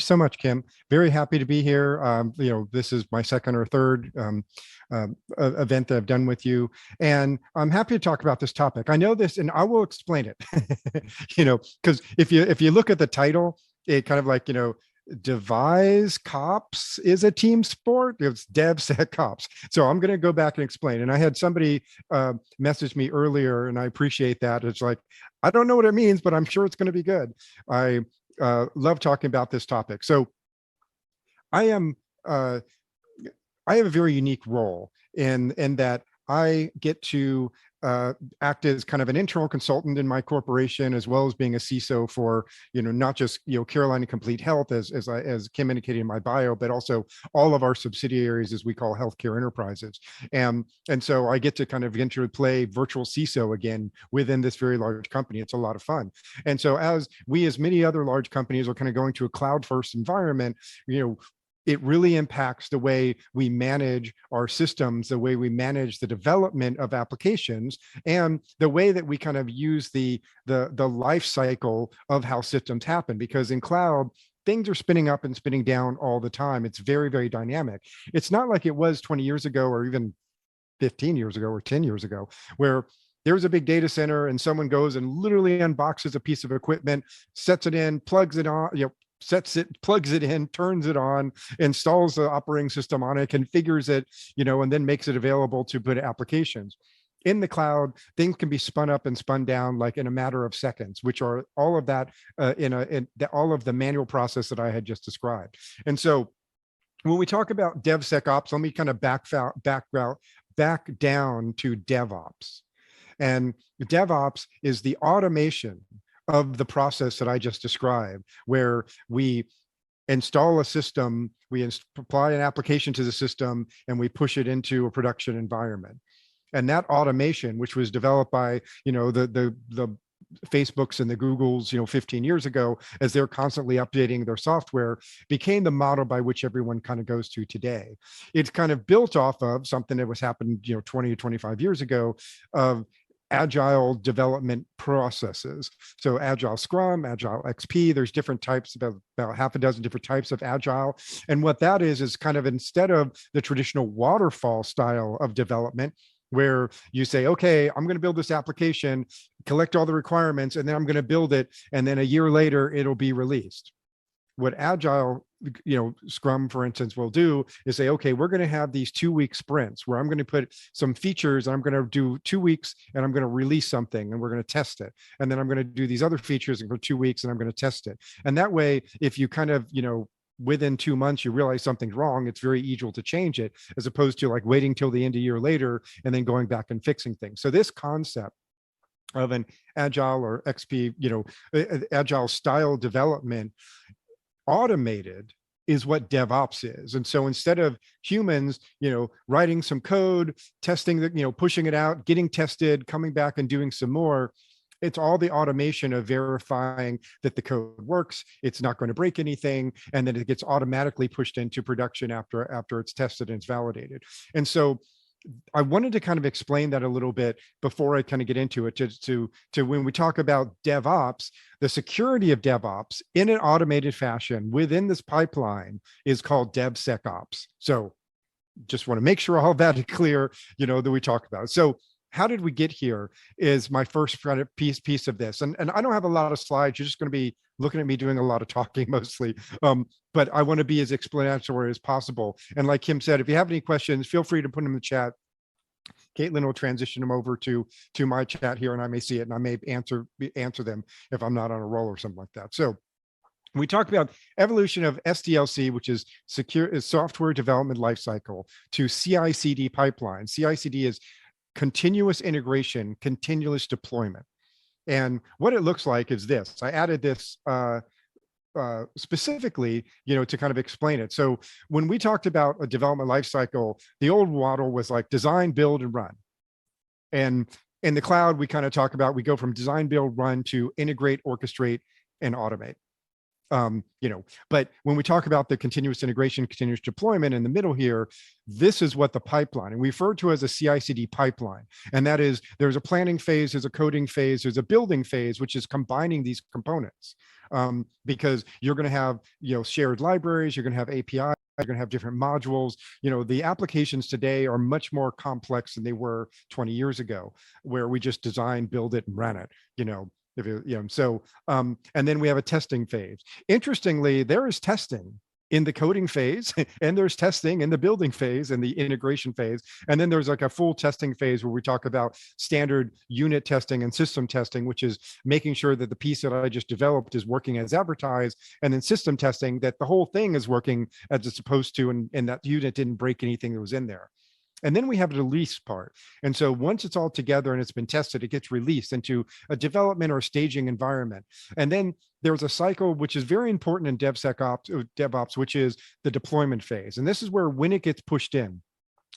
so much, Kim. Very happy to be here. This is my second or third event that I've done with you, and I'm happy to talk about this topic. I know this, and I will explain it. Because if you look at the title, it kind of like devise cops is a team sport. It's DevSecOps. So I'm going to go back and explain. And I had somebody message me earlier, and I appreciate that. It's like, I don't know what it means, but I'm sure it's going to be good. I love talking about this topic. So I am I have a very unique role in that I get to act as kind of an internal consultant in my corporation, as well as being a CISO for, not just, Carolina Complete Health, as Kim indicated in my bio, but also all of our subsidiaries, as we call healthcare enterprises. And so I get to kind of enter play virtual CISO again within this very large company. It's a lot of fun. And so as many other large companies are kind of going to a cloud first environment, it really impacts the way we manage our systems, the way we manage the development of applications, and the way that we kind of use the life cycle of how systems happen. Because in cloud, things are spinning up and spinning down all the time. It's very, very dynamic. It's not like it was 20 years ago, or even 15 years ago, or 10 years ago, where there's a big data center and someone goes and literally unboxes a piece of equipment, sets it in, plugs it on, sets it, plugs it in, turns it on, installs the operating system on it, configures it, and then makes it available to put applications. In the cloud, things can be spun up and spun down like in a matter of seconds, which are all of that all of the manual process that I had just described. And so when we talk about DevSecOps, let me kind of back down to DevOps. And DevOps is the automation of the process that I just described, where we install a system, we apply an application to the system, and we push it into a production environment. And that automation, which was developed by, the Facebooks and the Googles, 15 years ago, as they're constantly updating their software, became the model by which everyone kind of goes to today. It's kind of built off of something that was happened, 20 or 25 years ago, of agile development processes. So Agile Scrum, Agile XP, there's different types, about half a dozen different types of Agile. And what that is kind of, instead of the traditional waterfall style of development, where you say, okay, I'm going to build this application, collect all the requirements, and then I'm going to build it, and then a year later, it'll be released. What Agile, Scrum, for instance, will do is say, okay, we're going to have these 2-week sprints where I'm going to put some features, and I'm going to do 2 weeks, and I'm going to release something, and we're going to test it. And then I'm going to do these other features for 2 weeks, and I'm going to test it. And that way, if you kind of, within 2 months, you realize something's wrong, it's very easy to change it, as opposed to like waiting till the end of a year later and then going back and fixing things. So this concept of an Agile or XP, Agile style development automated is what DevOps is. And so instead of humans, writing some code, testing the, pushing it out, getting tested, coming back and doing some more, it's all the automation of verifying that the code works, it's not going to break anything, and then it gets automatically pushed into production after it's tested and it's validated. And so I wanted to kind of explain that a little bit before I kind of get into it, to when we talk about DevOps, the security of DevOps in an automated fashion within this pipeline is called DevSecOps. So just want to make sure all that is clear, that we talk about. So how did we get here is my first kind of piece of this. And I don't have a lot of slides. You're just going to be looking at me doing a lot of talking mostly. But I want to be as explanatory as possible. And like Kim said, if you have any questions, feel free to put them in the chat. Caitlin will transition them over to my chat here, and I may see it, and I may answer them if I'm not on a roll or something like that. So we talked about evolution of SDLC, which is software development lifecycle, to CI/CD pipeline. CI/CD is continuous integration, continuous deployment. And what it looks like is this. I added this specifically, to kind of explain it. So when we talked about a development lifecycle, the old model was like design, build, and run. And in the cloud, we kind of talk about, we go from design, build, run to integrate, orchestrate, and automate. But when we talk about the continuous integration, continuous deployment in the middle here, this is what the pipeline, and we refer to as a CI/CD pipeline. And that is, there's a planning phase, there's a coding phase, there's a building phase, which is combining these components. Because you're going to have, shared libraries, you're going to have APIs, you're going to have different modules. The applications today are much more complex than they were 20 years ago, where we just design, build it, and run it. And then we have a testing phase. Interestingly, there is testing in the coding phase, and there's testing in the building phase and the integration phase. And then there's like a full testing phase where we talk about standard unit testing and system testing, which is making sure that the piece that I just developed is working as advertised, and then system testing that the whole thing is working as it's supposed to, and that unit didn't break anything that was in there. And then we have the release part. And so once it's all together and it's been tested, it gets released into a development or staging environment. And then there's a cycle, which is very important in DevSecOps, which is the deployment phase. And this is where, when it gets pushed in,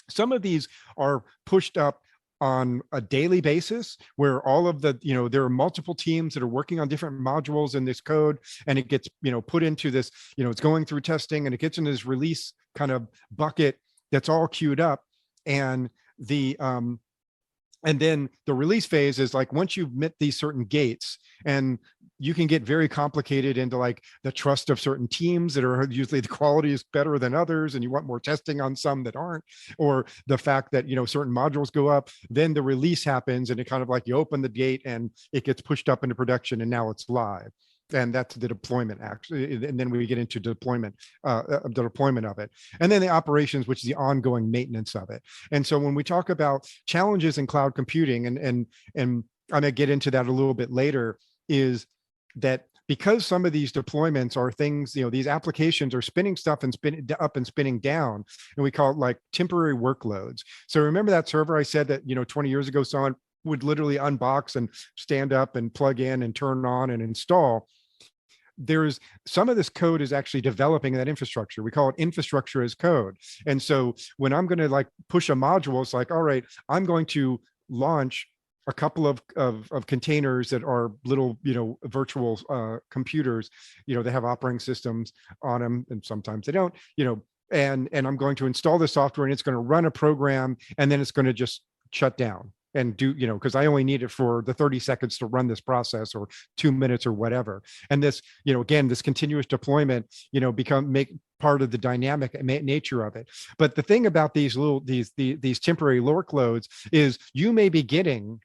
some of these are pushed up on a daily basis, where all of the, there are multiple teams that are working on different modules in this code, and it gets, put into this, it's going through testing, and it gets into this release kind of bucket that's all queued up. And then the release phase is like, once you've met these certain gates, and you can get very complicated into like the trust of certain teams that are usually, the quality is better than others, and you want more testing on some that aren't, or the fact that, certain modules go up, then the release happens, and it kind of like, you open the gate and it gets pushed up into production, and now it's live. And that's the deployment, actually. And then we get into the deployment of it. And then the operations, which is the ongoing maintenance of it. And so when we talk about challenges in cloud computing, and I'm going to get into that a little bit later, is that because some of these deployments are things, these applications are spinning stuff and spinning up and spinning down, and we call it like temporary workloads. So remember that server I said that, 20 years ago, someone would literally unbox and stand up and plug in and turn on and install. There's some of this code is actually developing that infrastructure. We call it infrastructure as code. And so when I'm going to like push a module, it's like, all right, I'm going to launch a couple of containers that are little, virtual computers, they have operating systems on them, and sometimes they don't, and I'm going to install the software, and it's going to run a program, and then it's going to just shut down and do, because I only need it for the 30 seconds to run this process, or 2 minutes or whatever. And this, again, this continuous deployment, make part of the dynamic nature of it. But the thing about these temporary workloads is, you may be getting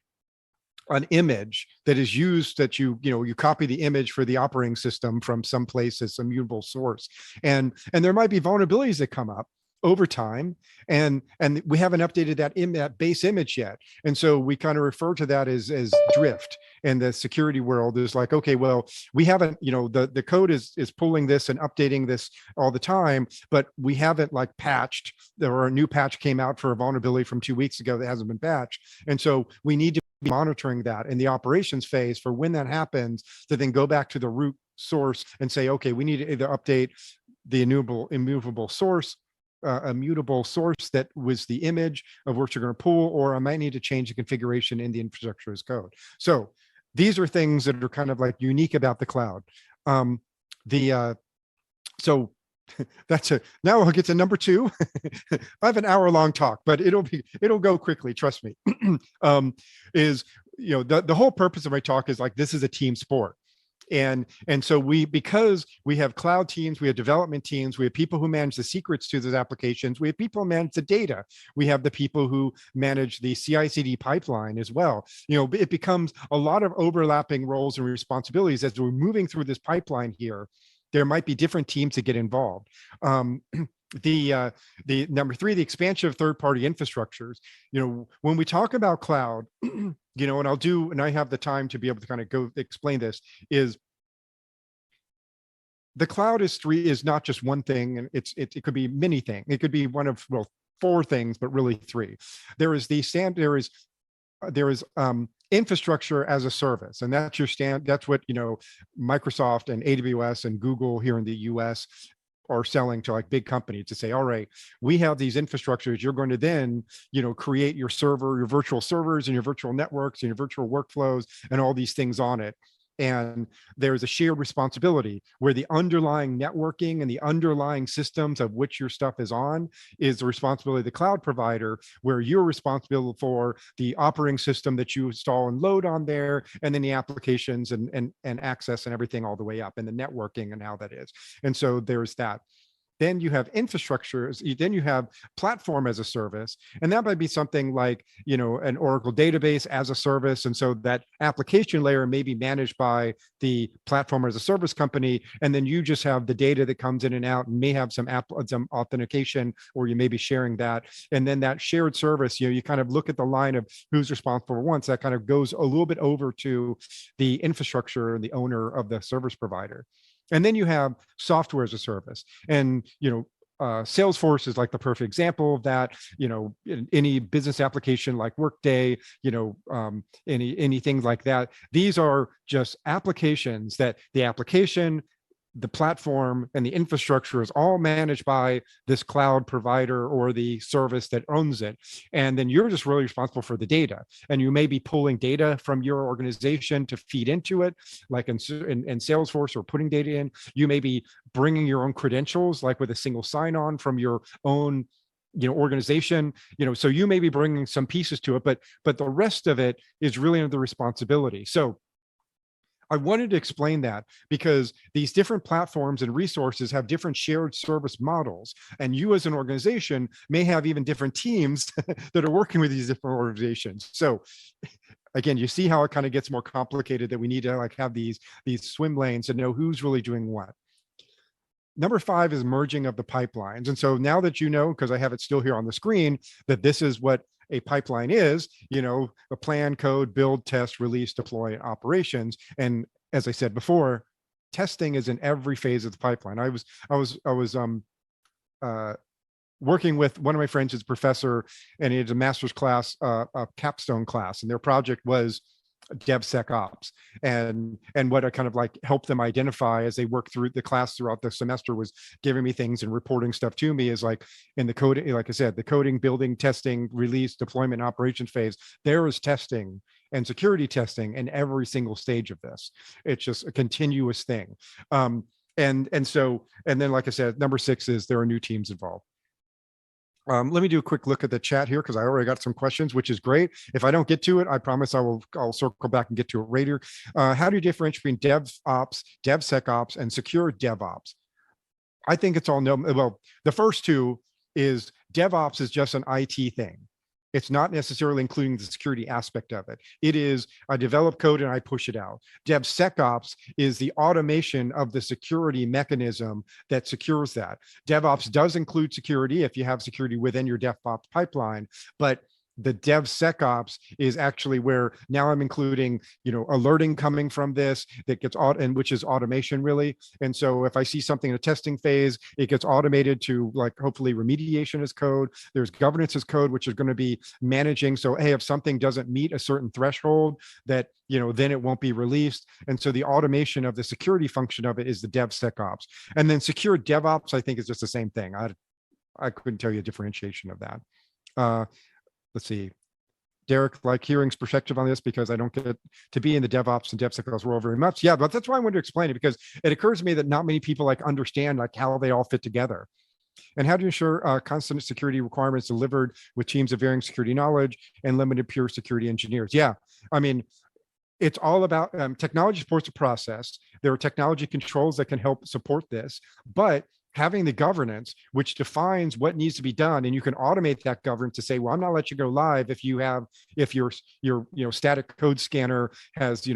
an image that is used, that you copy the image for the operating system from some place as a mutable source. And there might be vulnerabilities that come up over time, and we haven't updated that base image yet. And so we kind of refer to that as drift. And the security world is like, okay, well, we haven't, the code is pulling this and updating this all the time, but we haven't like patched, or a new patch came out for a vulnerability from 2 weeks ago that hasn't been patched. And so we need to be monitoring that in the operations phase for when that happens, to then go back to the root source and say, okay, we need to either update the immutable source, a mutable source that was the image of which you're going to pull, or I might need to change the configuration in the infrastructure as code. So these are things that are kind of like unique about the cloud. So that's it. Now I'll get to number 2. I have an hour-long talk, but it'll go quickly. Trust me. The whole purpose of my talk is like, this is a team sport. And so because we have cloud teams, we have development teams, we have people who manage the secrets to those applications, we have people who manage the data, we have the people who manage the CI/CD pipeline as well. It becomes a lot of overlapping roles and responsibilities as we're moving through this pipeline here. There might be different teams that get involved. The number 3, the expansion of third-party infrastructures. When we talk about cloud, and I have the time to be able to kind of go explain this, is the cloud is not just one thing, and it could be many things. It could be one of 4 things, but really 3. There is infrastructure as a service, and that's what Microsoft and AWS and Google here in the US are selling to like big companies, to say, all right, we have these infrastructures. You're going to then, create your virtual servers and your virtual networks and your virtual workflows and all these things on it. And there's a shared responsibility where the underlying networking and the underlying systems of which your stuff is on is the responsibility of the cloud provider, where you're responsible for the operating system that you install and load on there, and then the applications and access and everything all the way up, and the networking and how that is. And so there's that. Then you have infrastructure, then you have platform as a service, and that might be something like, an Oracle database as a service. And so that application layer may be managed by the platform as a service company, and then you just have the data that comes in and out, and may have some authentication, or you may be sharing that. And then that shared service, you kind of look at the line of who's responsible for once, that kind of goes a little bit over to the infrastructure and the owner of the service provider. And then you have software as a service. And, Salesforce is like the perfect example of that. Any business application like Workday, anything like that. These are just applications that the application, the platform, and the infrastructure is all managed by this cloud provider or the service that owns it. And then you're just really responsible for the data. And you may be pulling data from your organization to feed into it, like in Salesforce, or putting data in. You may be bringing your own credentials, like with a single sign-on from your own organization, so you may be bringing some pieces to it, but the rest of it is really under the responsibility. So I wanted to explain that because these different platforms and resources have different shared service models, and you as an organization may have even different teams that are working with these different organizations. So again, you see how it kind of gets more complicated, that we need to have these swim lanes to know who's really doing what. Number 5 is merging of the pipelines. And so now that because I have it still here on the screen, that this is what a pipeline is, a plan, code, build, test, release, deploy, and operations. And as I said before, testing is in every phase of the pipeline. I was working with one of my friends who's a professor, and he had a master's class, a capstone class, and their project was DevSecOps. And what I kind of helped them identify as they worked through the class throughout the semester was giving me things and reporting stuff to me, is like in the coding, like I said, the coding, building, testing, release, deployment, operations phase, there is testing and security testing in every single stage of this. It's just a continuous thing. And then, like I said, number 6 is there are new teams involved. Let me do a quick look at the chat here, because I already got some questions, which is great. If I don't get to it, I promise I'll circle back and get to it later. How do you differentiate between DevOps, DevSecOps, and secure DevOps? I think it's all well, the first two is DevOps is just an IT thing. It's not necessarily including the security aspect of it. It is, I develop code and I push it out. DevSecOps is the automation of the security mechanism that secures that. DevOps does include security if you have security within your DevOps pipeline, but the DevSecOps is actually where now I'm including, alerting coming from this that gets and which is automation really. And so if I see something in a testing phase, it gets automated to hopefully remediation as code. There's governance as code, which is going to be managing. So, hey, if something doesn't meet a certain threshold, that, then it won't be released. And so the automation of the security function of it is the DevSecOps. And then secure DevOps, I think, is just the same thing. I couldn't tell you a differentiation of that. Let's see, Derek, hearing's perspective on this, because I don't get to be in the DevOps and DevSecOps world very much. Yeah, but that's why I wanted to explain it, because it occurs to me that not many people understand how they all fit together. And how to ensure constant security requirements delivered with teams of varying security knowledge and limited pure security engineers. Yeah, I mean, it's all about technology supports the process. There are technology controls that can help support this, but having the governance, which defines what needs to be done, and you can automate that governance to say, well, I'm not letting you go live if your static code scanner has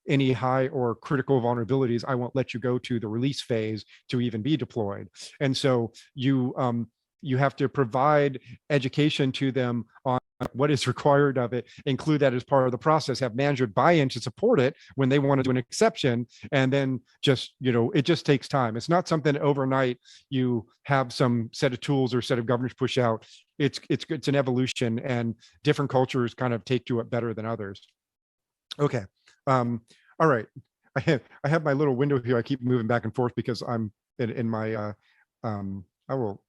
any high or critical vulnerabilities. I won't let you go to the release phase to even be deployed. And so you have to provide education to them on what is required of it, include that as part of the process, have manager buy-in to support it when they want to do an exception. And then just, it just takes time. It's not something overnight you have some set of tools or set of governance push out. It's an evolution, and different cultures kind of take to it better than others. Okay. All right. I have my little window here. I keep moving back and forth because I'm in my, I will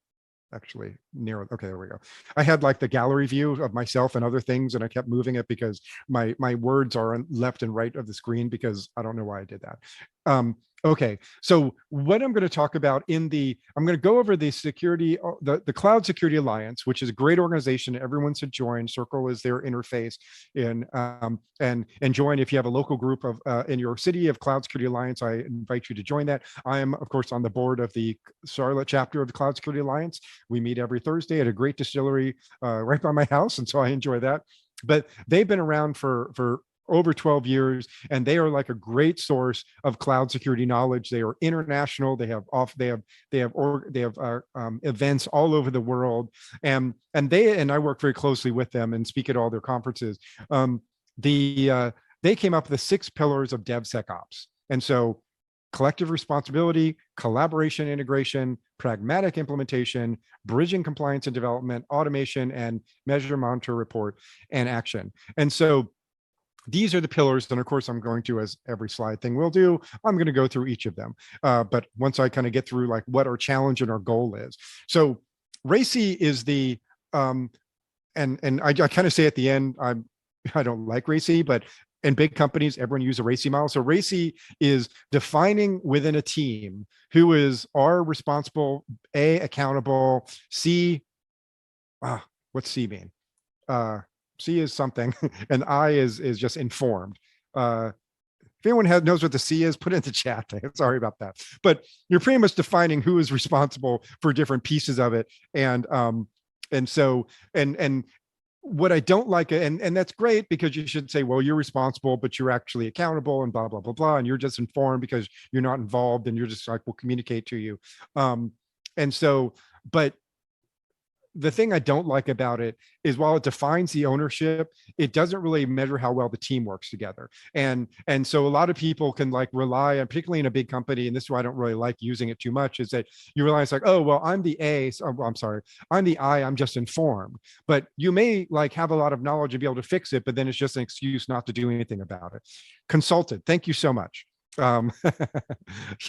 actually narrow. Okay, there we go. I had like the gallery view of myself and other things, and I kept moving it because my words are on left and right of the screen because I don't know why I did that. Okay, so what I'm going to talk about I'm going to go over the security, the Cloud Security Alliance, which is a great organization. Everyone should join. Circle is their interface, and join if you have a local group of in your city of Cloud Security Alliance. I invite you to join that. I am, of course, on the board of the Charlotte chapter of the Cloud Security Alliance. We meet every Thursday at a great distillery right by my house, and so I enjoy that. But they've been around for over 12 years, and they are like a great source of cloud security knowledge. They are international. They have events all over the world, and I work very closely with them and speak at all their conferences. They came up with the 6 pillars of DevSecOps, and so collective responsibility, collaboration, integration, pragmatic implementation, bridging compliance and development, automation, and measure, monitor, report, and action. And so these are the pillars. And of course, I'm going to, as every slide thing will do, I'm going to go through each of them. But once I kind of get through like what our challenge and our goal is. So RACI is the, and I kind of say at the end, I don't like RACI, but in big companies, everyone uses a RACI model. So RACI is defining within a team who is R, responsible, A, accountable, C, what's C mean? C is something, and I is just informed. If anyone knows what the C is, put it in the chat. Sorry about that. But you're pretty much defining who is responsible for different pieces of it. And so what I don't like, and that's great because you should say, well, you're responsible, but you're actually accountable and blah, blah, blah, blah. And you're just informed because you're not involved and you're just like, we'll communicate to you. And so, but the thing I don't like about it is while it defines the ownership, it doesn't really measure how well the team works together. And so a lot of people can like rely on, particularly in a big company, and this is why I don't really like using it too much, is that you realize like, oh, well, I'm the A, so, well, I'm sorry, I'm the I, I'm just informed. But you may like have a lot of knowledge and be able to fix it, but then it's just an excuse not to do anything about it. Consulted, thank you so much.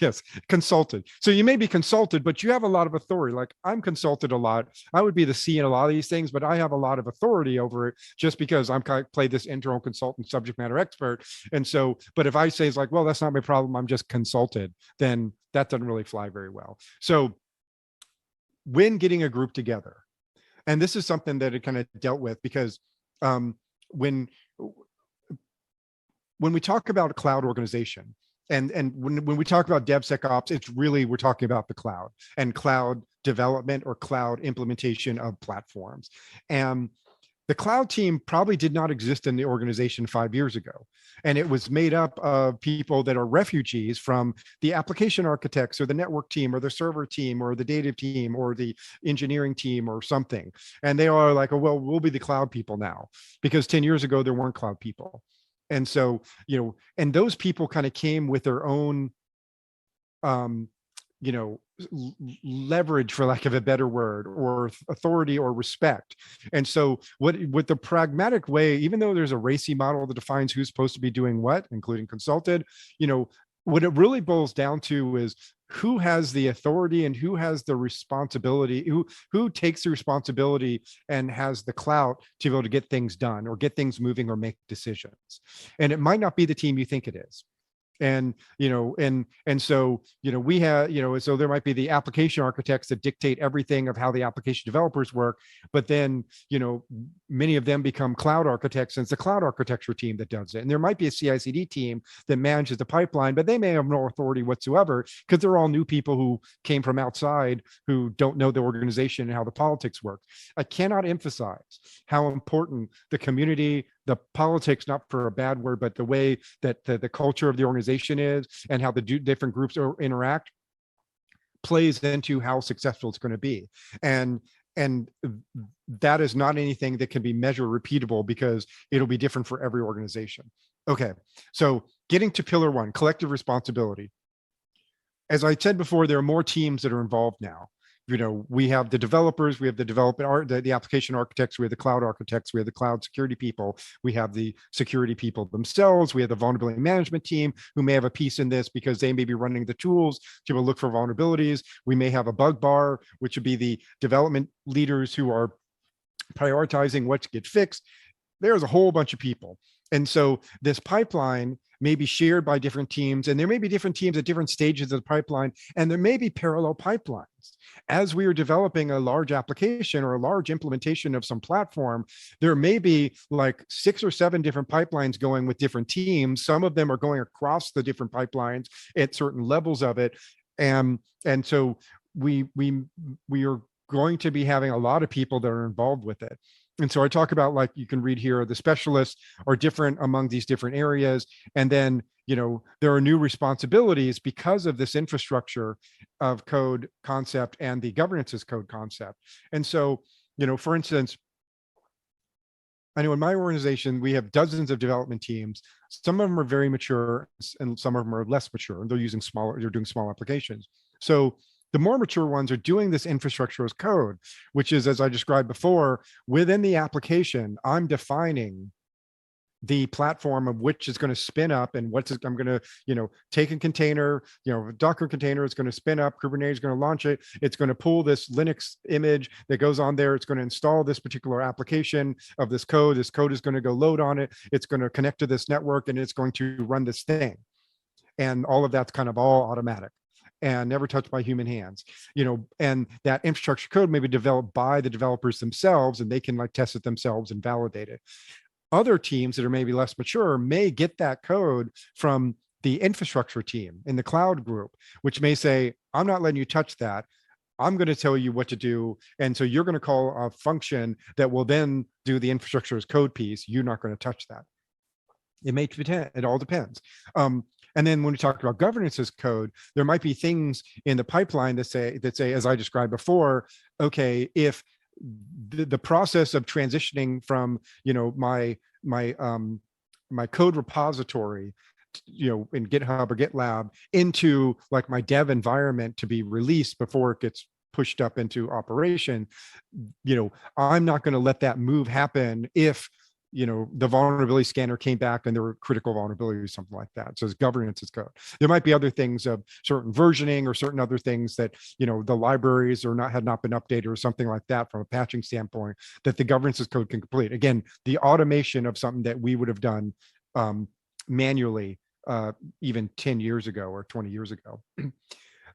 Yes, consulted. So you may be consulted, but you have a lot of authority. Like I'm consulted a lot. I would be the C in a lot of these things, but I have a lot of authority over it just because I'm kind of play this internal consultant, subject matter expert. And so, but if I say it's like, well, that's not my problem, I'm just consulted, then that doesn't really fly very well. So when getting a group together, and this is something that it kind of dealt with because when we talk about a cloud organization, and when we talk about DevSecOps, it's really, we're talking about the cloud and cloud development or cloud implementation of platforms. And the cloud team probably did not exist in the organization 5 years ago. And it was made up of people that are refugees from the application architects or the network team or the server team or the data team or the engineering team or something. And they are like, oh, well, we'll be the cloud people now, because 10 years ago, there weren't cloud people. And so, and those people kind of came with their own, leverage, for lack of a better word, or authority or respect. And so with the pragmatic way, even though there's a RACI model that defines who's supposed to be doing what, including consulted, what it really boils down to is who has the authority and who has the responsibility, who takes the responsibility and has the clout to be able to get things done or get things moving or make decisions. And it might not be the team you think it is. And so we have so there might be the application architects that dictate everything of how the application developers work, but then many of them become cloud architects, and it's the cloud architecture team that does it. And there might be a CI/CD team that manages the pipeline, but they may have no authority whatsoever because they're all new people who came from outside who don't know the organization and how the politics work. I cannot emphasize how important the community, the politics, not for a bad word, but the way that the culture of the organization is and how the different groups interact plays into how successful it's going to be. And that is not anything that can be measured repeatable because it'll be different for every organization. Okay, so getting to pillar 1, collective responsibility. As I said before, there are more teams that are involved now. we have the developers, we have the application architects, we have the cloud architects, we have the cloud security people, we have the security people themselves, we have the vulnerability management team who may have a piece in this because they may be running the tools to look for vulnerabilities. We may have a bug bar, which would be the development leaders who are prioritizing what to get fixed. There's a whole bunch of people. And so this pipeline may be shared by different teams, and there may be different teams at different stages of the pipeline, and there may be parallel pipelines. As we are developing a large application or a large implementation of some platform, there may be like 6 or 7 different pipelines going with different teams. Some of them are going across the different pipelines at certain levels of it. And so we are going to be having a lot of people that are involved with it. And so I talk about, like, you can read here, the specialists are different among these different areas. And then, there are new responsibilities because of this infrastructure of code concept and the governance as code concept. And so, for instance, I know in my organization, we have dozens of development teams. Some of them are very mature and some of them are less mature, and they're doing small applications. So the more mature ones are doing this infrastructure as code, which is, as I described before, within the application, I'm defining the platform of which is going to spin up and I'm going to, take a container, a Docker container, it's going to spin up, Kubernetes is going to launch it. It's going to pull this Linux image that goes on there. It's going to install this particular application of this code. This code is going to go load on it. It's going to connect to this network and it's going to run this thing. And all of that's kind of all automatic and never touched by human hands, and that infrastructure code may be developed by the developers themselves, and they can test it themselves and validate it. Other teams that are maybe less mature may get that code from the infrastructure team in the cloud group, which may say, I'm not letting you touch that. I'm going to tell you what to do. And so you're going to call a function that will then do the infrastructure as code piece. You're not going to touch that. It all depends. And then when we talk about governance as code, there might be things in the pipeline that say, as I described before, okay, if the process of transitioning from, my code repository, in GitHub or GitLab into like my dev environment to be released before it gets pushed up into operation, I'm not going to let that move happen if the vulnerability scanner came back and there were critical vulnerabilities or something like that. So it's governance as code. There might be other things of certain versioning or certain other things that, the libraries had not been updated or something like that from a patching standpoint that the governance as code can complete. Again, the automation of something that we would have done manually even 10 years ago or 20 years ago.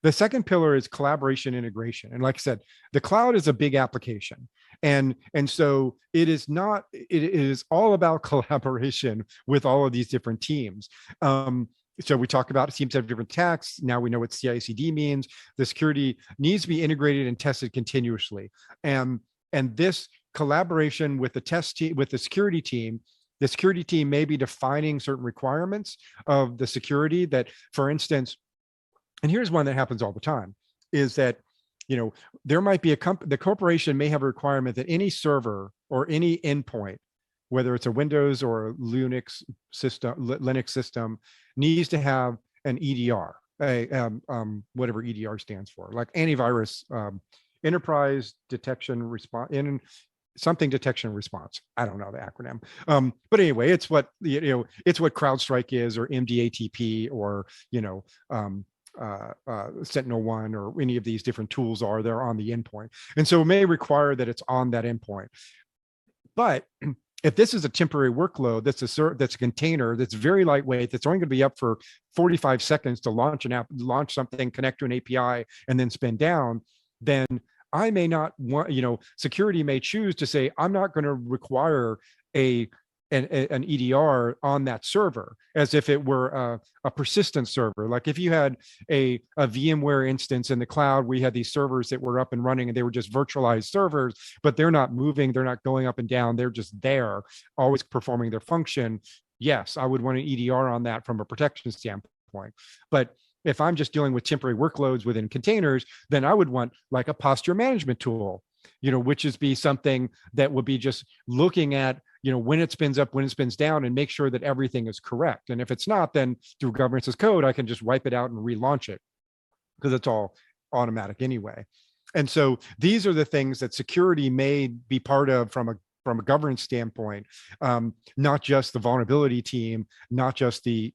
The second pillar is collaboration integration. And like I said, the cloud is a big application. And so it is all about collaboration with all of these different teams. So we talk about teams have different tasks. Now we know what CI/CD means. The security needs to be integrated and tested continuously. And this collaboration with the security team may be defining certain requirements of the security that, for instance, and here's one that happens all the time, is that, there might be the corporation may have a requirement that any server or any endpoint, whether it's a Windows or a Linux system, needs to have an EDR, whatever EDR stands for, like antivirus, enterprise detection response, something detection response. I don't know the acronym. But anyway, it's what, it's what CrowdStrike is, or MDATP, or, Sentinel-1, or any of these different tools they're on the endpoint. And so it may require that it's on that endpoint. But if this is a temporary workload, that's a container that's very lightweight, that's only going to be up for 45 seconds to launch launch something, connect to an API, and then spin down, then I may not want, security may choose to say, I'm not going to require an EDR on that server as if it were a persistent server. Like if you had a VMware instance in the cloud, we had these servers that were up and running and they were just virtualized servers, but they're not moving, they're not going up and down, they're just there, always performing their function. Yes, I would want an EDR on that from a protection standpoint. But if I'm just dealing with temporary workloads within containers, then I would want like a posture management tool, which is be something that would be just looking at, when it spins up, when it spins down, and make sure that everything is correct. And if it's not, then through governance as code, I can just wipe it out and relaunch it because it's all automatic anyway. And so these are the things that security may be part of from a governance standpoint, not just the vulnerability team, not just the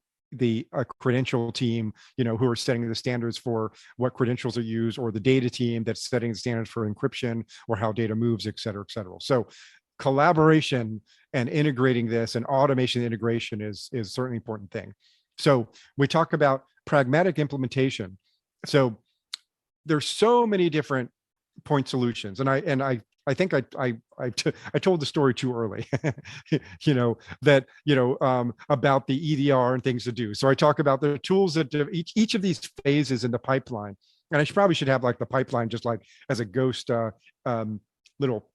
credential team, who are setting the standards for what credentials are used, or the data team that's setting the standards for encryption or how data moves, et cetera, et cetera. So collaboration and integrating this and automation integration is certainly an important thing. So we talk about pragmatic implementation. So there's so many different point solutions, and I think I told the story too early, about the EDR and things to do. So I talk about the tools that each of these phases in the pipeline, and I probably should have like the pipeline just like as a ghost little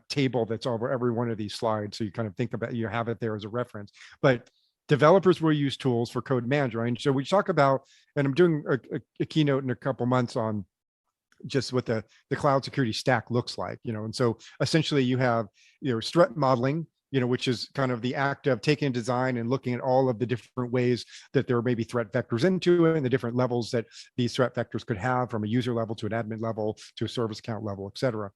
table that's over every one of these slides, so you kind of think about, you have it there as a reference. But developers will use tools for code management. And so we talk about, and I'm doing a keynote in a couple months on just what the cloud security stack looks like, and so essentially you have, threat modeling, which is kind of the act of taking a design and looking at all of the different ways that there may be threat vectors into it, and the different levels that these threat vectors could have, from a user level to an admin level to a service account level, et cetera.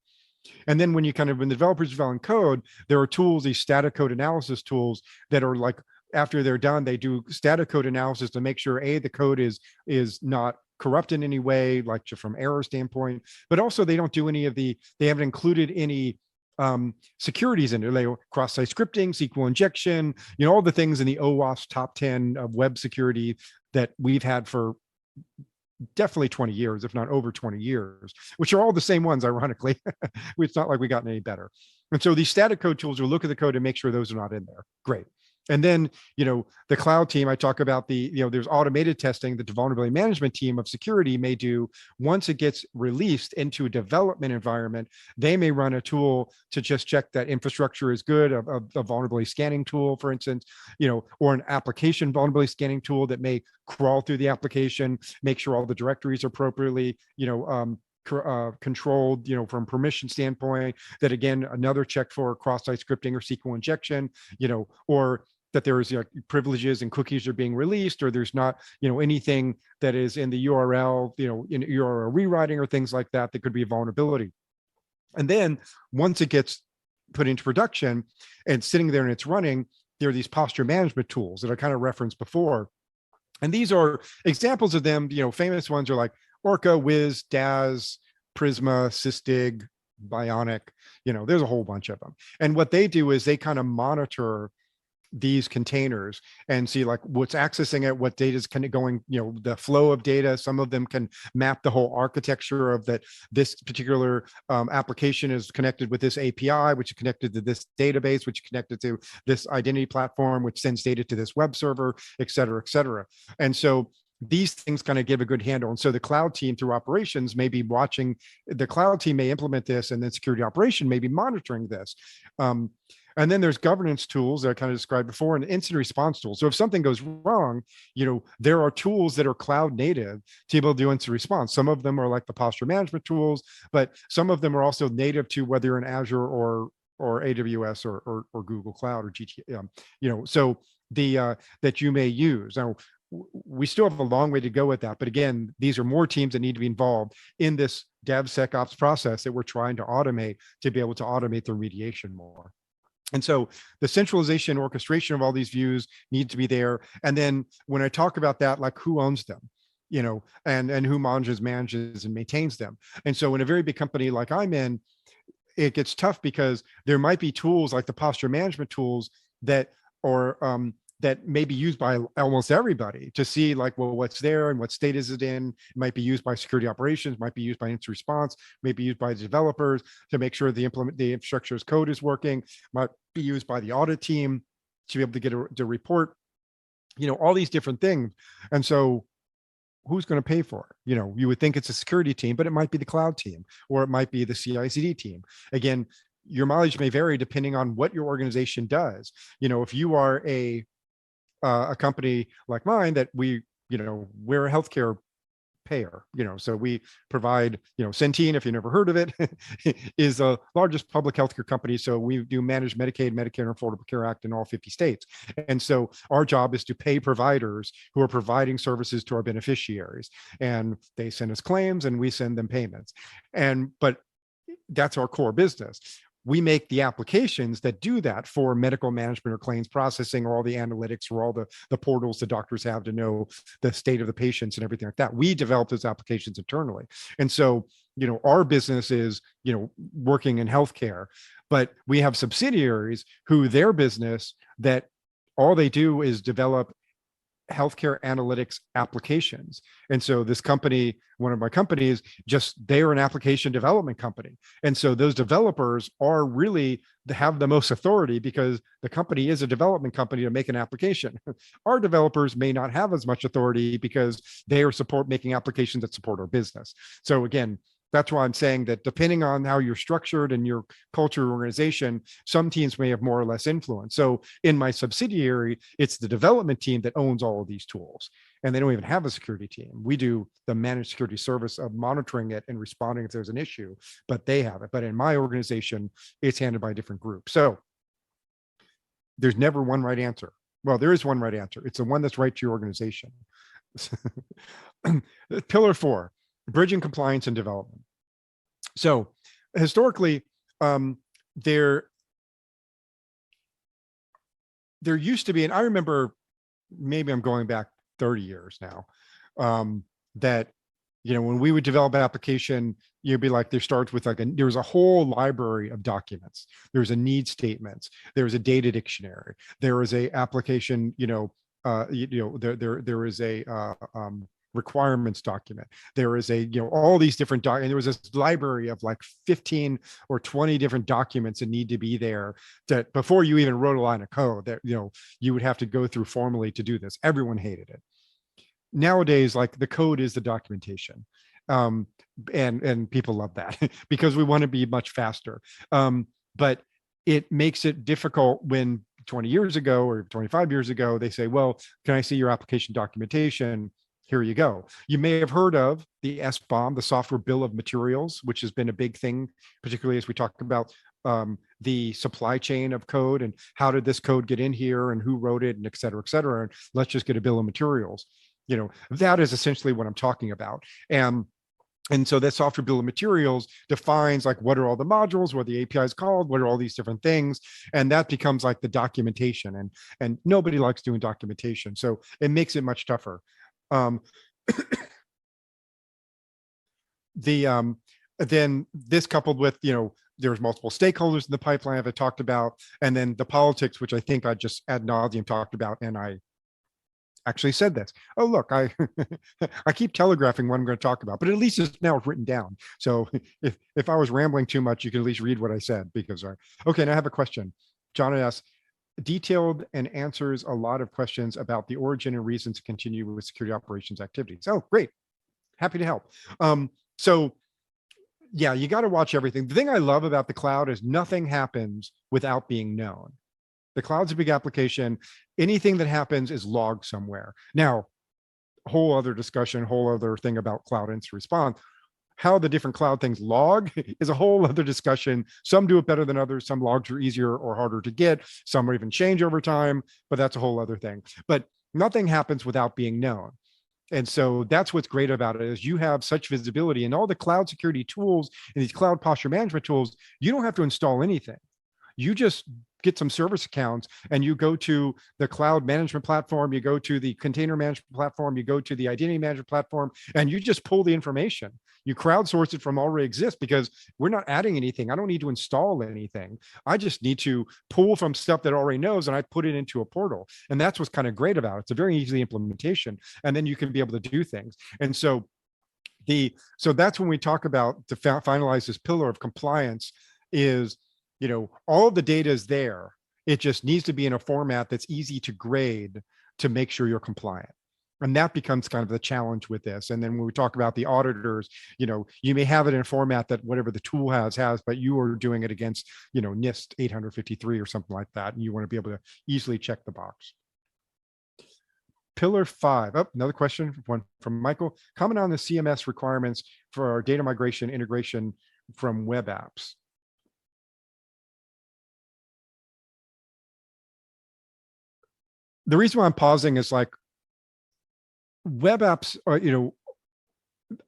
And then when the developers develop code, there are tools, these static code analysis tools, that are like, after they're done, they do static code analysis to make sure the code is not corrupt in any way, like from error standpoint, but also they don't do they haven't included any securities in there, cross-site scripting, SQL injection, all the things in the OWASP top 10 of web security that we've had for definitely 20 years, if not over 20 years, which are all the same ones, ironically. It's not like we gotten any better. And so these static code tools will look at the code and make sure those are not in there. Great. And then, the cloud team, I talk about there's automated testing that the vulnerability management team of security may do. Once it gets released into a development environment, they may run a tool to just check that infrastructure is good, a vulnerability scanning tool, for instance, or an application vulnerability scanning tool that may crawl through the application, make sure all the directories are appropriately, controlled, from permission standpoint. That again, another check for cross-site scripting or SQL injection, or that there's privileges and cookies are being released, or there's not, anything that is in the URL, in URL rewriting or things like that could be a vulnerability. And then once it gets put into production and sitting there and it's running, there are these posture management tools that I kind of referenced before. And these are examples of them. Famous ones are like Orca, Wiz, Daz, Prisma, Sysdig, Bionic. There's a whole bunch of them. And what they do is they kind of monitor these containers and see like what's accessing it, what data is kind of going, the flow of data. Some of them can map the whole architecture of that. This particular application is connected with this API, which is connected to this database, which is connected to this identity platform, which sends data to this web server, et cetera, et cetera. And so these things kind of give a good handle. And so the cloud team through operations may be watching, the cloud team may implement this, and then security operation may be monitoring this. And then there's governance tools that I kind of described before, and incident response tools. So if something goes wrong, there are tools that are cloud native to be able to do incident response. Some of them are like the posture management tools, but some of them are also native to whether you're in Azure or AWS or Google Cloud or GT, so that you may use. Now, we still have a long way to go with that. But again, these are more teams that need to be involved in this DevSecOps process that we're trying to automate to be able to automate the remediation more. And so the centralization orchestration of all these views needs to be there. And then when I talk about that, like who owns them, and who manages and maintains them. And so in a very big company like I'm in, it gets tough because there might be tools like the posture management tools that are that may be used by almost everybody to see like, well, what's there and what state is it in. It might be used by security operations, might be used by incident response, may be used by the developers to make sure the infrastructure's code is working, might be used by the audit team to be able to get the report, all these different things. And so who's going to pay for it? You would think it's a security team, but it might be the cloud team, or it might be the CI/CD team. Again, your mileage may vary depending on what your organization does. If you are a company like mine that we're a healthcare payer, so we provide, Centene, if you never heard of it, is the largest public healthcare company. So we do manage Medicaid, Medicare, and Affordable Care Act in all 50 states. And so our job is to pay providers who are providing services to our beneficiaries, and they send us claims and we send them payments. But that's our core business. We make the applications that do that for medical management or claims processing, or all the analytics, or all the portals the doctors have to know the state of the patients and everything like that. We develop those applications internally. And so, our business is, working in healthcare, but we have subsidiaries who their business, that all they do is develop healthcare analytics applications. And so this company, one of my companies, they're an application development company. And so those developers are really have the most authority, because the company is a development company to make an application. Our developers may not have as much authority because they are making applications that support our business. So again, that's why I'm saying that depending on how you're structured and your culture or organization, some teams may have more or less influence. So in my subsidiary, it's the development team that owns all of these tools. And they don't even have a security team. We do the managed security service of monitoring it and responding if there's an issue, but they have it. But in my organization, it's handled by a different group. So there's never one right answer. Well, there is one right answer. It's the one that's right to your organization. Pillar 4. Bridging compliance and development. So historically, there used to be, and I remember, maybe I'm going back 30 years now, that, when we would develop an application, you'd be like, there starts with there was a whole library of documents. There was a need statements. There was a data dictionary. There was a application, there is a, requirements document. There is a, all these different documents. There was this library of like 15 or 20 different documents that need to be there, that before you even wrote a line of code, that, you would have to go through formally to do this. Everyone hated it. Nowadays, like, the code is the documentation. And people love that because we want to be much faster. But it makes it difficult when 20 years ago or 25 years ago, they say, well, can I see your application documentation? Here you go. You may have heard of the SBOM, the Software Bill of Materials, which has been a big thing, particularly as we talk about the supply chain of code and how did this code get in here and who wrote it and et cetera, et cetera. And let's just get a bill of materials. That is essentially what I'm talking about. And so that software bill of materials defines, like, what are all the modules, what the API is called, what are all these different things. And that becomes like the documentation, and nobody likes doing documentation. So it makes it much tougher. Then this coupled with, there's multiple stakeholders in the pipeline I've talked about, and then the politics, which I think I just ad nauseum talked about, and I actually said this. Oh, look, I keep telegraphing what I'm going to talk about, but at least it's now written down. So if I was rambling too much, you can at least read what I said, because okay, now I have a question. John asks, detailed and answers a lot of questions about the origin and reasons to continue with security operations activities. Oh, great. Happy to help. So yeah, you got to watch everything. The thing I love about the cloud is nothing happens without being known. The cloud's a big application. Anything that happens is logged somewhere. Now, whole other discussion, whole other thing about cloud incident response. How the different cloud things log is a whole other discussion. Some do it better than others. Some logs are easier or harder to get. Some even change over time, but that's a whole other thing. But nothing happens without being known. And so that's what's great about it, is you have such visibility, and all the cloud security tools and these cloud posture management tools, you don't have to install anything. You just get some service accounts and you go to the cloud management platform, you go to the container management platform, you go to the identity management platform, and you just pull the information. You crowdsource it from already exists, because we're not adding anything. I don't need to install anything. I just need to pull from stuff that already knows, and I put it into a portal. And that's what's kind of great about it. It's a very easy implementation. And then you can be able to do things. And so that's when we talk about, to finalize this pillar of compliance, is, all of the data is there. It just needs to be in a format that's easy to grade to make sure you're compliant. And that becomes kind of the challenge with this. And then when we talk about the auditors, you may have it in a format that whatever the tool has, but you are doing it against, NIST 853 or something like that. And you want to be able to easily check the box. Pillar 5. Oh, another question, one from Michael. Comment on the CMS requirements for our data migration integration from web apps. The reason why I'm pausing is like web apps are,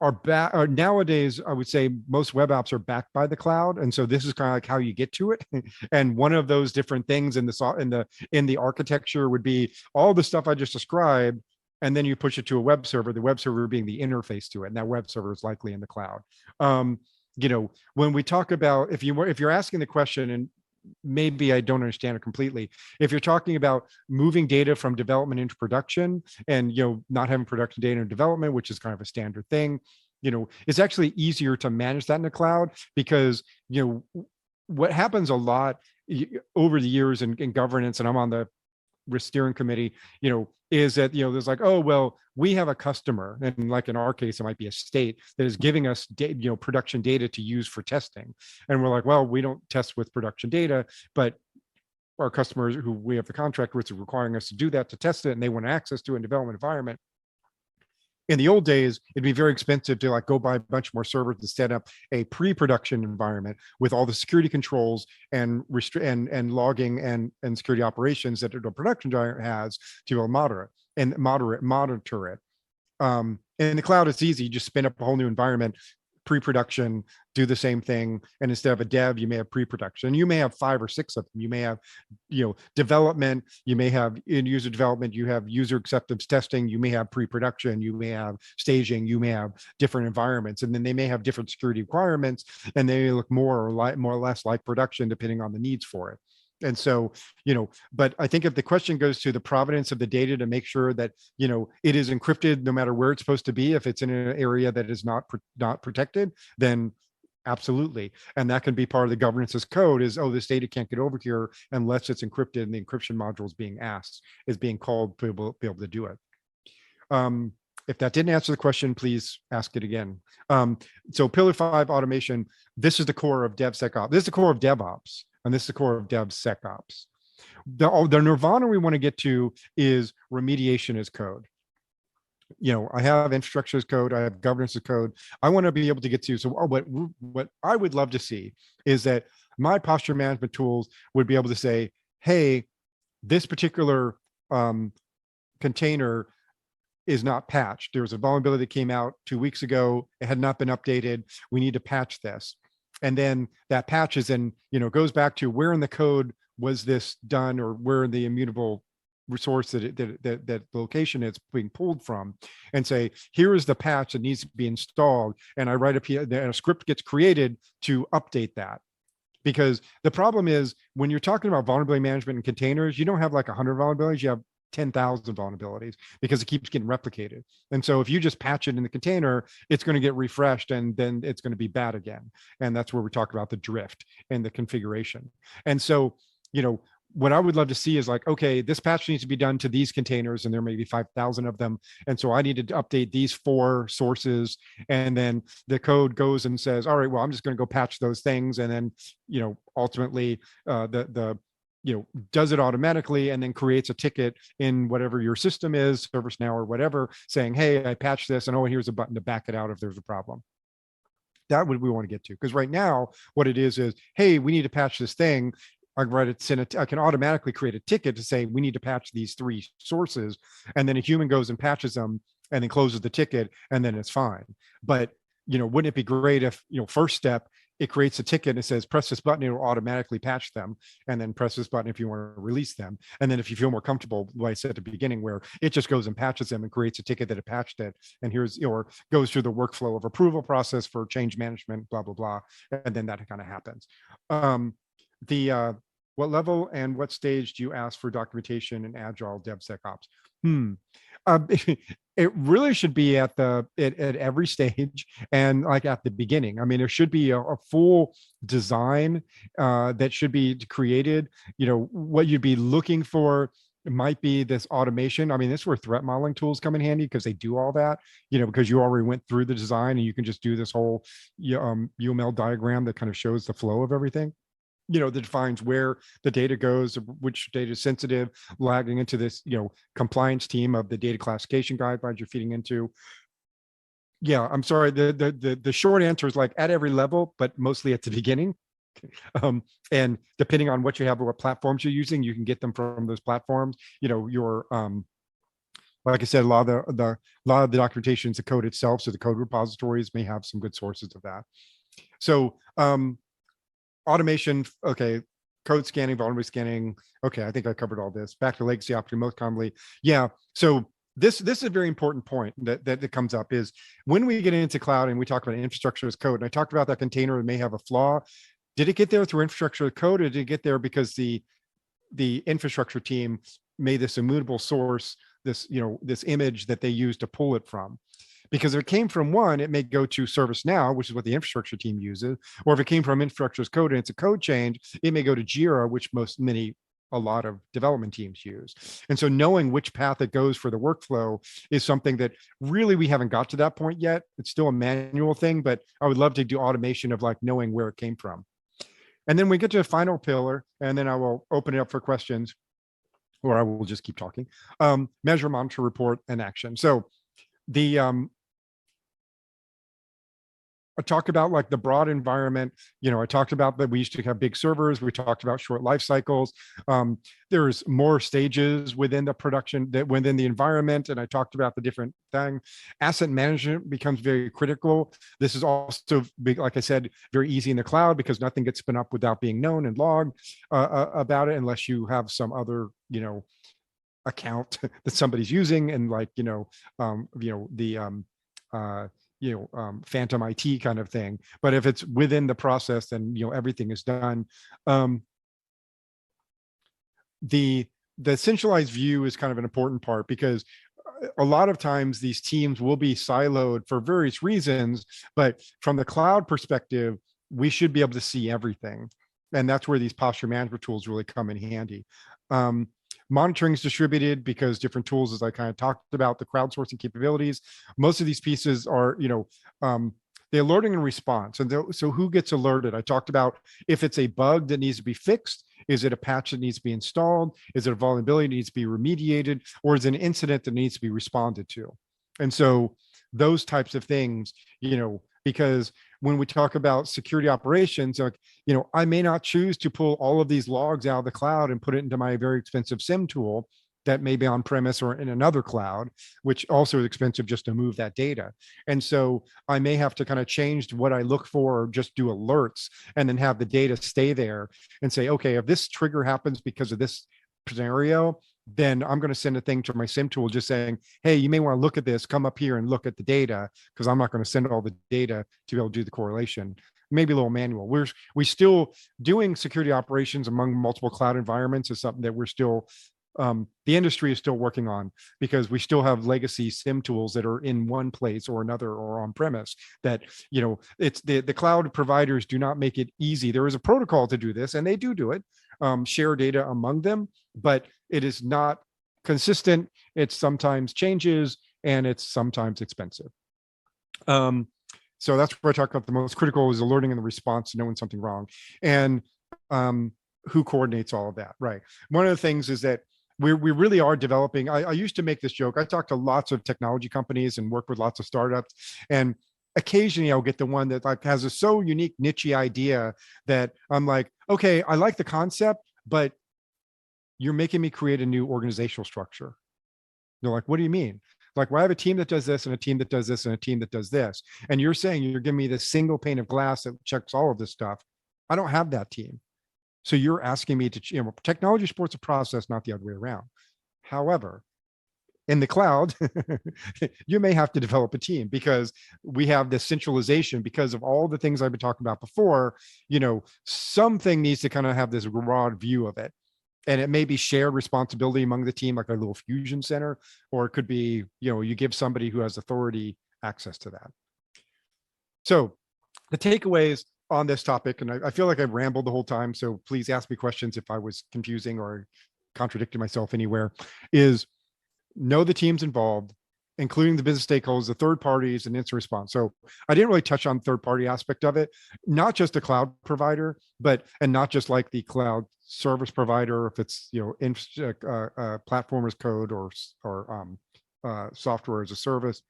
are back nowadays. I would say most web apps are backed by the cloud, and so this is kind of like how you get to it. And one of those different things in the architecture would be all the stuff I just described, and then you push it to a web server, the web server being the interface to it, and that web server is likely in the cloud. When we talk about, if you're asking the question, and maybe I don't understand it completely, if you're talking about moving data from development into production and not having production data in development, which is kind of a standard thing, it's actually easier to manage that in the cloud, because what happens a lot over the years in governance, and I'm on the steering committee, is that there's like, oh well, we have a customer, and like in our case it might be a state that is giving us production data to use for testing, and we're like, well, we don't test with production data, but our customers who we have the contract with are requiring us to do that, to test it, and they want access to it in development environment. In the old days, it'd be very expensive to like go buy a bunch more servers to set up a pre-production environment with all the security controls and logging and security operations that a production giant has to be able to monitor it. In the cloud, it's easy. You just spin up a whole new environment, pre-production, do the same thing, and instead of a dev, you may have pre-production. You may have 5 or 6 of them. You may have development, you may have in-user development, you have user acceptance testing, you may have pre-production, you may have staging, you may have different environments, and then they may have different security requirements, and they may look more or less like production depending on the needs for it. And so, but I think if the question goes to the provenance of the data to make sure that, it is encrypted no matter where it's supposed to be, if it's in an area that is not protected, then absolutely. And that can be part of the governance as code is, oh, this data can't get over here unless it's encrypted, and the encryption module is being called to be able to do it. If that didn't answer the question, please ask it again. So Pillar 5 automation, this is the core of DevSecOps. This is the core of DevOps. And this is the core of DevSecOps. The nirvana we want to get to is remediation as code. I have infrastructure as code, I have governance as code. I want to be able to get to, so what I would love to see is that my posture management tools would be able to say, hey, this particular container is not patched. There was a vulnerability that came out 2 weeks ago. It had not been updated. We need to patch this. And then that patch is in, goes back to where in the code was this done, or where in the immutable resource that location it's being pulled from, and say, here is the patch that needs to be installed. And I write a script gets created to update that. Because the problem is when you're talking about vulnerability management in containers, you don't have like 100 vulnerabilities, you have 10,000 vulnerabilities, because it keeps getting replicated. And so if you just patch it in the container, it's going to get refreshed, and then it's going to be bad again. And that's where we talk about the drift and the configuration. And so, what I would love to see is like, okay, this patch needs to be done to these containers, and there may be 5,000 of them. And so I need to update these 4 sources. And then the code goes and says, all right, well, I'm just going to go patch those things. And then, ultimately does it automatically, and then creates a ticket in whatever your system is, ServiceNow or whatever, saying, hey, I patched this, and oh, here's a button to back it out if there's a problem. That would we want to get to, because right now what it is, hey, we need to patch this thing. I can automatically create a ticket to say we need to patch these 3 sources, and then a human goes and patches them and then closes the ticket, and then it's fine. But wouldn't it be great if first step, it creates a ticket and it says, press this button, it will automatically patch them, and then press this button if you want to release them. And then if you feel more comfortable, like I said at the beginning, where it just goes and patches them and creates a ticket that it patched it, and or goes through the workflow of approval process for change management, blah, blah, blah. And then that kind of happens. What level and what stage do you ask for documentation in Agile DevSecOps? It really should be at every stage, and like at the beginning. I mean, there should be a full design that should be created. What you'd be looking for might be this automation. I mean, this is where threat modeling tools come in handy, because they do all that, because you already went through the design, and you can just do this whole UML diagram that kind of shows the flow of everything. that defines where the data goes, which data is sensitive, lagging into this, compliance team of the data classification guidelines you're feeding into. Yeah, I'm sorry. The short answer is like at every level, but mostly at the beginning. And depending on what you have or what platforms you're using, you can get them from those platforms. Your like I said, a lot of the documentation is the code itself. So the code repositories may have some good sources of that. So automation, okay, code scanning, vulnerability scanning. Okay, I think I covered all this. Back to legacy option most commonly. Yeah. So this is a very important point that comes up is when we get into cloud and we talk about infrastructure as code, and I talked about that container that may have a flaw. Did it get there through infrastructure as code, or did it get there because the infrastructure team made this immutable source, this image that they use to pull it from? Because if it came from one, it may go to ServiceNow, which is what the infrastructure team uses. Or if it came from infrastructure as code and it's a code change, it may go to Jira, which a lot of development teams use. And so knowing which path it goes for the workflow is something that really we haven't got to that point yet. It's still a manual thing, but I would love to do automation of like knowing where it came from. And then we get to the final pillar, and then I will open it up for questions, or I will just keep talking. Measure, monitor, report, and action. So the I talked about like the broad environment. I talked about that we used to have big servers. We talked about short life cycles. There's more stages within the production, within the environment. And I talked about the different thing. Asset management becomes very critical. This is also, like I said, very easy in the cloud because nothing gets spun up without being known and logged about it, unless you have some other, account that somebody's using, and like, phantom IT kind of thing. But if it's within the process, then everything is done. The centralized view is kind of an important part, because a lot of times these teams will be siloed for various reasons, but from the cloud perspective, we should be able to see everything. And that's where these posture management tools really come in handy. Monitoring is distributed because different tools, as I kind of talked about, the crowdsourcing capabilities. Most of these pieces are, the alerting and response. And so who gets alerted? I talked about if it's a bug that needs to be fixed, is it a patch that needs to be installed? Is it a vulnerability that needs to be remediated? Or is it an incident that needs to be responded to? And so those types of things, because when we talk about security operations, like, I may not choose to pull all of these logs out of the cloud and put it into my very expensive SIM tool that may be on premise or in another cloud, which also is expensive just to move that data. And so I may have to kind of change what I look for, or just do alerts and then have the data stay there and say, okay, if this trigger happens because of this scenario, then I'm going to send a thing to my SIM tool just saying, hey, you may want to look at this, come up here and look at the data, because I'm not going to send all the data to be able to do the correlation. Maybe a little manual. We still doing security operations among multiple cloud environments is something that we're still, the industry is still working on, because we still have legacy SIM tools that are in one place or another or on premise that, it's the cloud providers do not make it easy. There is a protocol to do this, and they do it, share data among them, but it is not consistent. It sometimes changes, and it's sometimes expensive. So that's where I talk about the most critical is alerting and the response to knowing something wrong, and who coordinates all of that, right? One of the things is that we really are developing. I used to make this joke. I talk to lots of technology companies and work with lots of startups, and occasionally I'll get the one that like has a so unique niche idea that I'm like, okay, I like the concept, but you're making me create a new organizational structure. They're like, what do you mean? Like, well, I have a team that does this and a team that does this and a team that does this. And you're saying you're giving me this single pane of glass that checks all of this stuff. I don't have that team. So you're asking me to, technology supports a process, not the other way around. However, in the cloud, you may have to develop a team, because we have this centralization because of all the things I've been talking about before. Something needs to kind of have this broad view of it. And it may be shared responsibility among the team, like a little fusion center, or it could be, you give somebody who has authority access to that. So the takeaways on this topic, and I feel like I've rambled the whole time, so please ask me questions if I was confusing or contradicted myself anywhere, is know the teams involved, including the business stakeholders, the third parties, and instant response. So I didn't really touch on third party aspect of it, not just the cloud provider, and not just like the cloud service provider, if it's, platform as code or software as a service,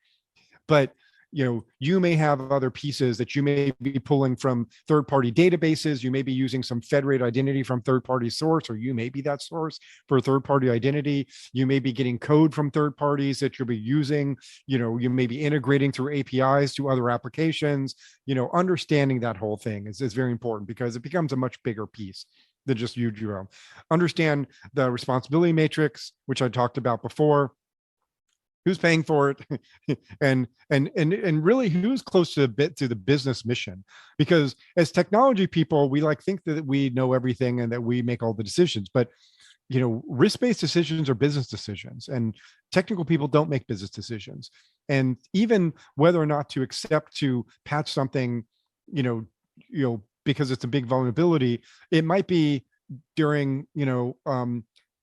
but you may have other pieces that you may be pulling from third-party databases. You may be using some federated identity from third-party source, or you may be that source for third-party identity. You may be getting code from third parties that you'll be using. You may be integrating through APIs to other applications. Understanding that whole thing is very important, because it becomes a much bigger piece than just your own. Understand the responsibility matrix, which I talked about before. Who's paying for it, and really who's close to the business mission? Because as technology people, we think that we know everything and that we make all the decisions, but risk-based decisions are business decisions, and technical people don't make business decisions. And even whether or not to accept to patch something, because it's a big vulnerability, it might be during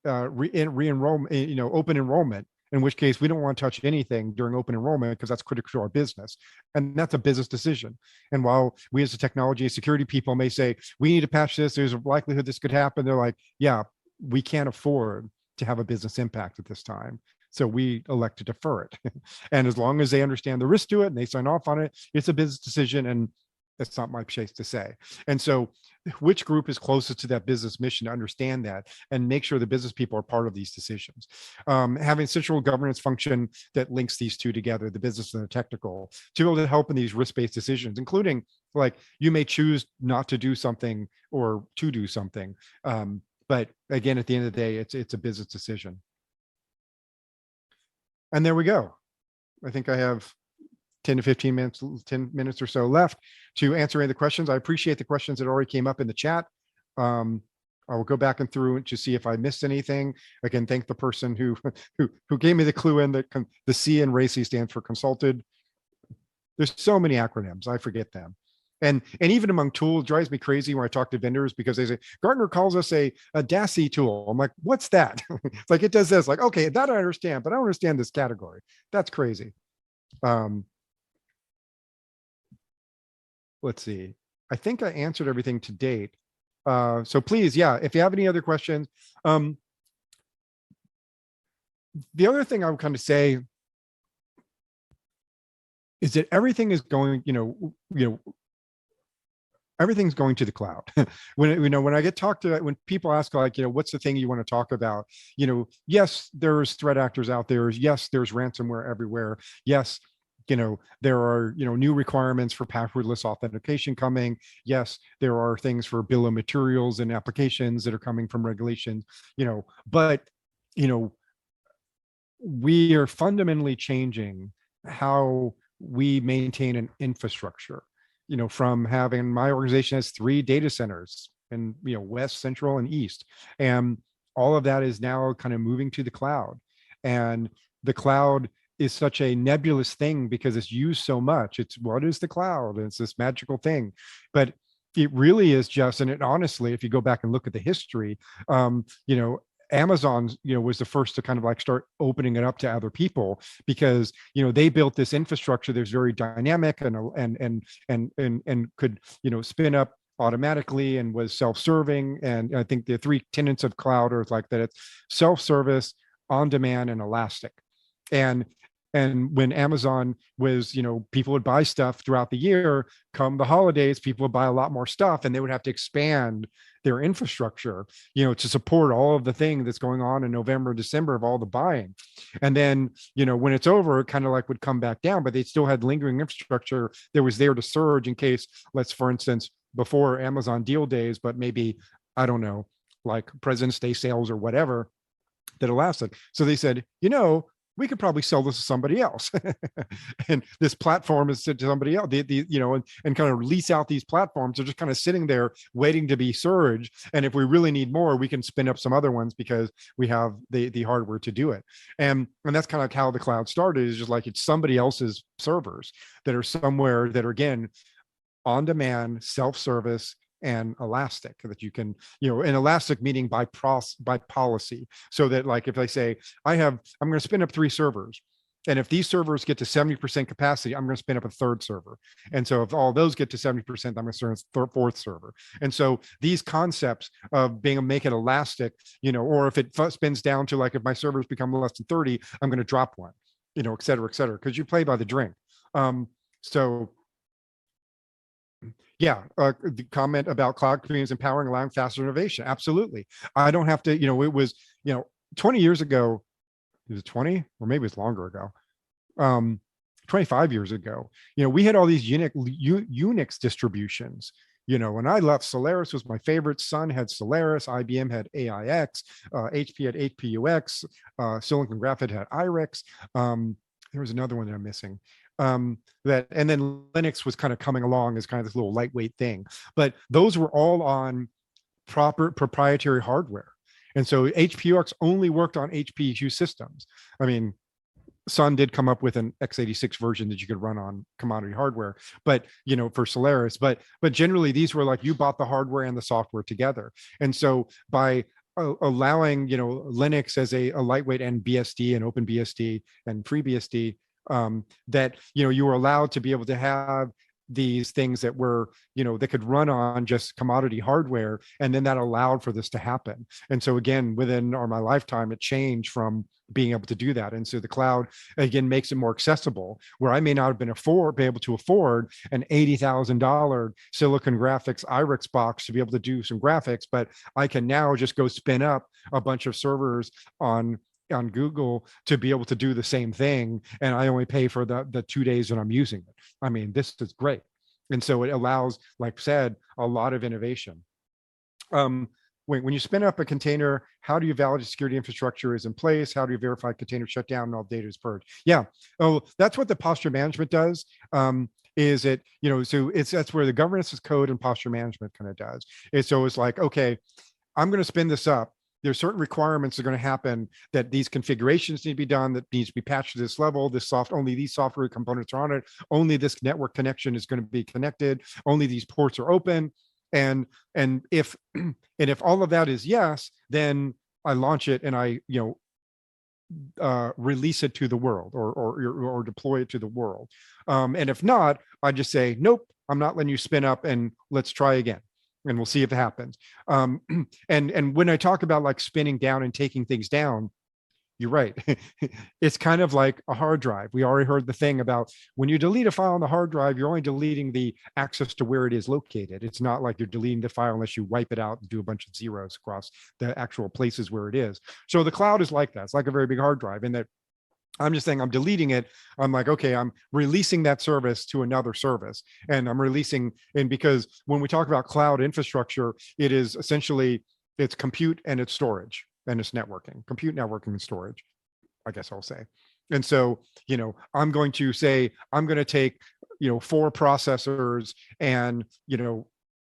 re-enrollment, open enrollment, in which case we don't want to touch anything during open enrollment because that's critical to our business. And that's a business decision. And while we as a technology and security people may say, we need to patch this, there's a likelihood this could happen, they're like, yeah, we can't afford to have a business impact at this time. So we elect to defer it. And as long as they understand the risk to it and they sign off on it, it's a business decision, and that's not my place to say. And so which group is closest to that business mission to understand that and make sure the business people are part of these decisions. Having central governance function that links these two together, the business and the technical, to be able to help in these risk-based decisions, including you may choose not to do something or to do something. But again, at the end of the day, it's a business decision. And there we go. I think I have 10 to 15 minutes, 10 minutes or so left to answer any of the questions. I appreciate the questions that already came up in the chat. I will go back and through to see if I missed anything. Again, thank the person who gave me the clue in that the C in RACI stands for consulted. There's so many acronyms, I forget them. And even among tools, it drives me crazy when I talk to vendors, because they say, Gartner calls us a DASI tool. I'm like, what's that? It's like, it does this. Like, okay, that I understand, but I don't understand this category. That's crazy. Let's see. I think I answered everything to date. So please, yeah, if you have any other questions. The other thing I would kind of say is that everything is going, everything's going to the cloud. When I get talked to, when people ask what's the thing you want to talk about? Yes, there's threat actors out there. Yes, there's ransomware everywhere. Yes, there are, new requirements for passwordless authentication coming. Yes, there are things for bill of materials and applications that are coming from regulations, but, we are fundamentally changing how we maintain an infrastructure, from having, my organization has 3 data centers in, West, Central, and East. And all of that is now kind of moving to the cloud. And the cloud is such a nebulous thing because it's used so much. It's, what is the cloud? It's this magical thing, but it really is just, and it honestly, if you go back and look at the history, Amazon, was the first to kind of start opening it up to other people, because, they built this infrastructure that's very dynamic and could, spin up automatically and was self-serving. And I think the 3 tenets of cloud are like that: it's self-service, on demand, and elastic. And when Amazon was, people would buy stuff throughout the year, come the holidays, people would buy a lot more stuff, and they would have to expand their infrastructure, to support all of the thing that's going on in November, December of all the buying. And then, when it's over, it kind of would come back down, but they still had lingering infrastructure that was there to surge in case, for instance, before Amazon deal days, but maybe, I don't know, like President's Day sales or whatever, that lasted. So they said, we could probably sell this to somebody else. And this platform is to somebody else, and kind of lease out these platforms. They're just kind of sitting there waiting to be surged. And if we really need more, we can spin up some other ones because we have the hardware to do it. And that's kind of how the cloud started, is just it's somebody else's servers that are somewhere that are, again, on demand, self-service, and elastic, that you can, and elastic meaning by policy. So that if I say, I'm going to spin up 3 servers, And if these servers get to 70% capacity, I'm going to spin up a third server. And so if all those get to 70%, I'm going to start a fourth server. And so these concepts of make it elastic, or if it spins down to like, if my servers become less than 30, I'm going to drop one, et cetera, because you play by the drink. So yeah, the comment about cloud communities empowering, allowing faster innovation. Absolutely. I don't have to, it was, 20 years ago, it was 20 or maybe it's longer ago. 25 years ago, we had all these Unix distributions, and I loved Solaris was my favorite. Sun had Solaris, IBM had AIX, HP had HPUX, Silicon Graphics had IRIX. There was another one that I'm missing. And then Linux was kind of coming along as kind of this little lightweight thing, but those were all on proper proprietary hardware. And so HPUX only worked on HPU systems. I mean, Sun did come up with an x86 version that you could run on commodity hardware, but for Solaris, but generally these were like, you bought the hardware and the software together. And so by allowing Linux as a lightweight and BSD and OpenBSD and FreeBSD, that you were allowed to be able to have these things that were that could run on just commodity hardware, and then that allowed for this to happen. And so again, within my lifetime, it changed from being able to do that. And so the cloud again makes it more accessible, where I may not have been able to afford an $80,000 Silicon Graphics IRIX box to be able to do some graphics, but I can now just go spin up a bunch of servers on Google to be able to do the same thing, and I only pay for the 2 days that I'm using it. I mean, this is great. And so it allows, like I said, a lot of innovation. When you spin up a container, how do you validate security infrastructure is in place? How do you verify container shutdown and all data is purged? Yeah, that's what the posture management does. Is it, so that's where the governance as code and posture management kind of does. It's always like, okay, I'm going to spin this up. There's certain requirements that are going to happen, that these configurations need to be done, that needs to be patched to this level. Only these software components are on it. Only this network connection is going to be connected. Only these ports are open. And if all of that is yes, then I launch it and I release it to the world, or deploy it to the world. And if not, I just say, nope, I'm not letting you spin up, and let's try again. And we'll see if it happens. And when I talk about like spinning down and taking things down, you're right. It's kind of like a hard drive. We already heard the thing about when you delete a file on the hard drive, you're only deleting the access to where it is located. It's not like you're deleting the file unless you wipe it out and do a bunch of zeros across the actual places where it is. So the cloud is like that. It's like a very big hard drive, in that I'm just saying I'm deleting it. I'm like, okay, I'm releasing that service to another service, and I'm releasing. And because when we talk about cloud infrastructure, it is essentially, it's compute and it's storage and it's networking, compute, networking, and storage, I guess I'll say. And so, I'm going to say, I'm going to take, 4 processors and,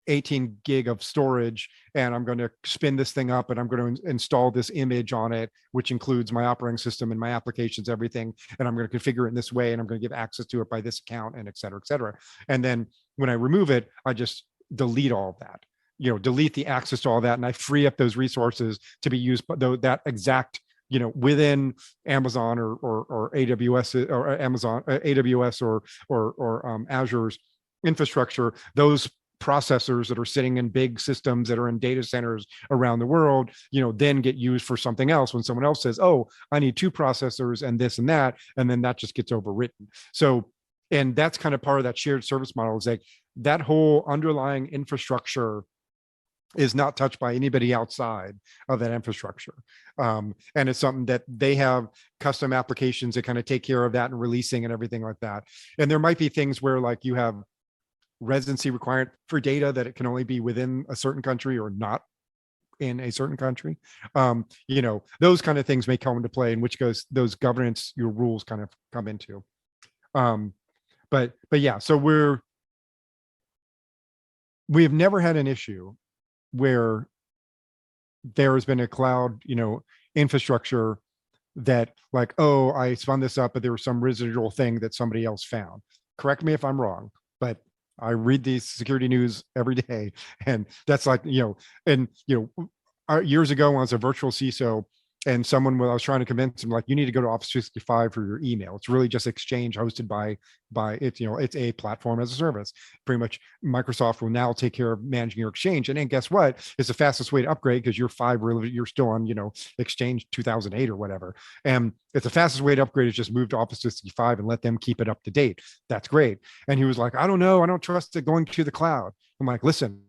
18 gig of storage, and I'm going to spin this thing up, and I'm going to install this image on it, which includes my operating system and my applications, everything. And I'm going to configure it in this way, and I'm going to give access to it by this account, and et cetera, et cetera. And then when I remove it, I just delete all of that, delete the access to all that. And I free up those resources to be used, that exact, within Amazon or AWS or Amazon, AWS or Azure's infrastructure, those processors that are sitting in big systems that are in data centers around the world, then get used for something else when someone else says, oh, I need 2 processors and this and that, and then that just gets overwritten. So, and that's kind of part of that shared service model, is like that whole underlying infrastructure is not touched by anybody outside of that infrastructure. And it's something that they have custom applications that kind of take care of that and releasing and everything like that. And there might be things where like you have residency requirement for data that it can only be within a certain country or not in a certain country. Those kind of things may come into play, in which goes those governance, your rules kind of come into. But yeah, so we have never had an issue where there has been a cloud, infrastructure that like, oh, I spun this up, but there was some residual thing that somebody else found. Correct me if I'm wrong, but I read these security news every day, and that's like, years ago when I was a virtual CISO, and someone, when I was trying to convince him, like, you need to go to Office 365 for your email. It's really just Exchange hosted by it's, it's a platform as a service. Pretty much Microsoft will now take care of managing your Exchange. And then guess what? It's the fastest way to upgrade, because you're still on, Exchange 2008 or whatever. And it's the fastest way to upgrade is just move to Office 365 and let them keep it up to date. That's great. And he was like, I don't know. I don't trust it going to the cloud. I'm like, listen,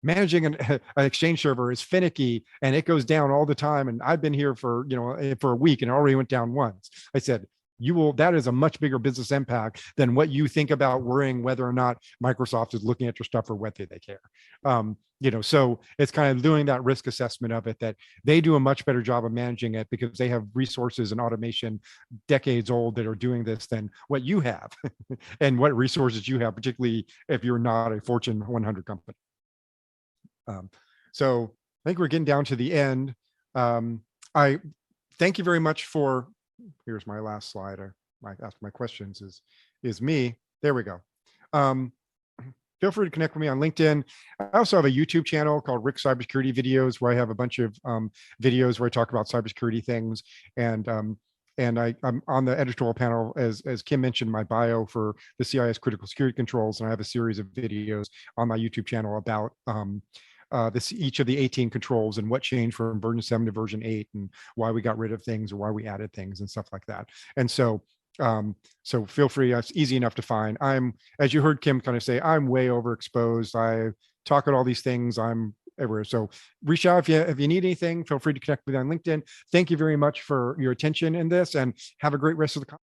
managing an Exchange server is finicky and it goes down all the time. And I've been here for a week and it already went down once. I said, that is a much bigger business impact than what you think about worrying whether or not Microsoft is looking at your stuff or whether they care. So it's kind of doing that risk assessment of it, that they do a much better job of managing it because they have resources and automation decades old that are doing this than what you have and what resources you have, particularly if you're not a Fortune 100 company. So I think we're getting down to the end. I thank you very much for, here's my last slide. After my questions is me. There we go. Feel free to connect with me on LinkedIn. I also have a YouTube channel called Rick Cybersecurity Videos, where I have a bunch of videos where I talk about cybersecurity things. And I'm on the editorial panel, as Kim mentioned, my bio for the CIS critical security controls. And I have a series of videos on my YouTube channel about each of the 18 controls and what changed from version 7 to version 8 and why we got rid of things or why we added things and stuff like that. And so feel free, it's easy enough to find. As you heard Kim kind of say, I'm way overexposed. I talk about all these things. I'm everywhere. So reach out if you need anything. Feel free to connect with me on LinkedIn. Thank you very much for your attention in this, and have a great rest of the conference.